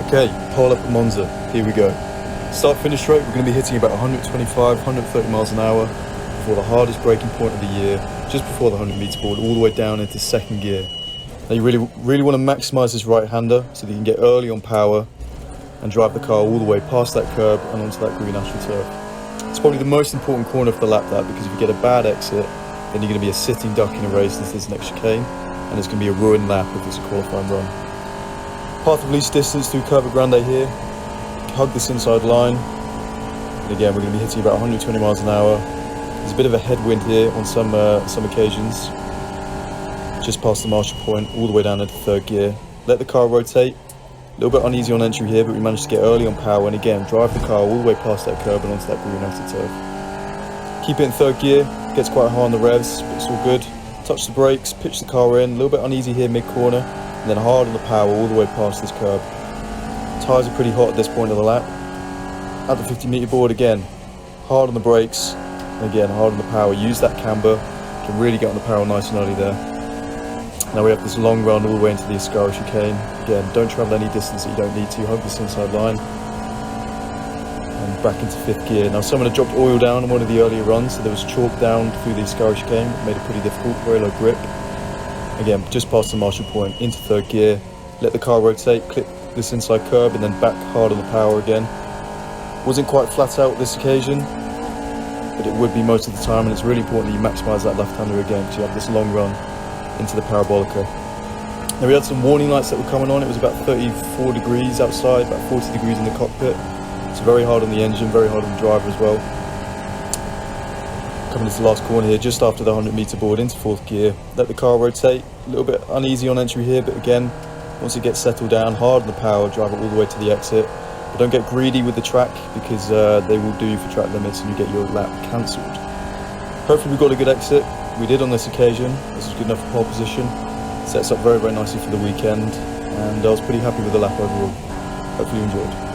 Okay, pile up at Monza, here we go. Start finish rate, we're going to be hitting about 125, 130 miles an hour before the hardest braking point of the year, just before the 100-meter board, all the way down into second gear. Now you really want to maximise this right-hander so that you can get early on power and drive the car all the way past that curb and onto that green AstroTurf. It's probably the most important corner for the lap, that, because if you get a bad exit, then you're going to be a sitting duck in a race since there's an extra chicane, and it's going to be a ruined lap if it's a qualifying run. Path of least distance through Curva Grande here. Hug this inside line. And again, we're going to be hitting about 120 miles an hour. There's a bit of a headwind here on some occasions. Just past the marshal point, all the way down into third gear. Let the car rotate. A little bit uneasy on entry here, but we managed to get early on power. And again, drive the car all the way past that curb and onto that green AstroTurf. Keep it in third gear. Gets quite high on the revs, but it's all good. Touch the brakes, pitch the car in. A little bit uneasy here mid-corner. And then hard on the power all the way past this curb. Tyres are pretty hot at this point of the lap. At the 50-meter board again, hard on the brakes, and again hard on the power. Use that camber, can really get on the power nice and early there. Now we have this long run all the way into the Ascara chicane. Again, don't travel any distance that you don't need to. Hug this inside line. And back into fifth gear. Now someone had dropped oil down on one of the earlier runs, so there was chalk down through the Ascara chicane. It made it pretty difficult, very low grip. Again, just past the marshal point, into third gear, let the car rotate, clip this inside curb, and then back hard on the power again. Wasn't quite flat out this occasion, but it would be most of the time, and it's really important that you maximise that left-hander again, because you have this long run into the parabolica. Now we had some warning lights that were coming on. It was about 34 degrees outside, about 40 degrees in the cockpit. It's very hard on the engine, very hard on the driver as well. Coming into the last corner here, just after the 100-meter board, into fourth gear. Let the car rotate. A little bit uneasy on entry here, but again, once it gets settled down, hard on the power, drive it all the way to the exit. But don't get greedy with the track, because they will do you for track limits and you get your lap cancelled. Hopefully we got a good exit. We did on this occasion. This is good enough for pole position. Sets up very, very nicely for the weekend. And I was pretty happy with the lap overall. Hopefully you enjoyed.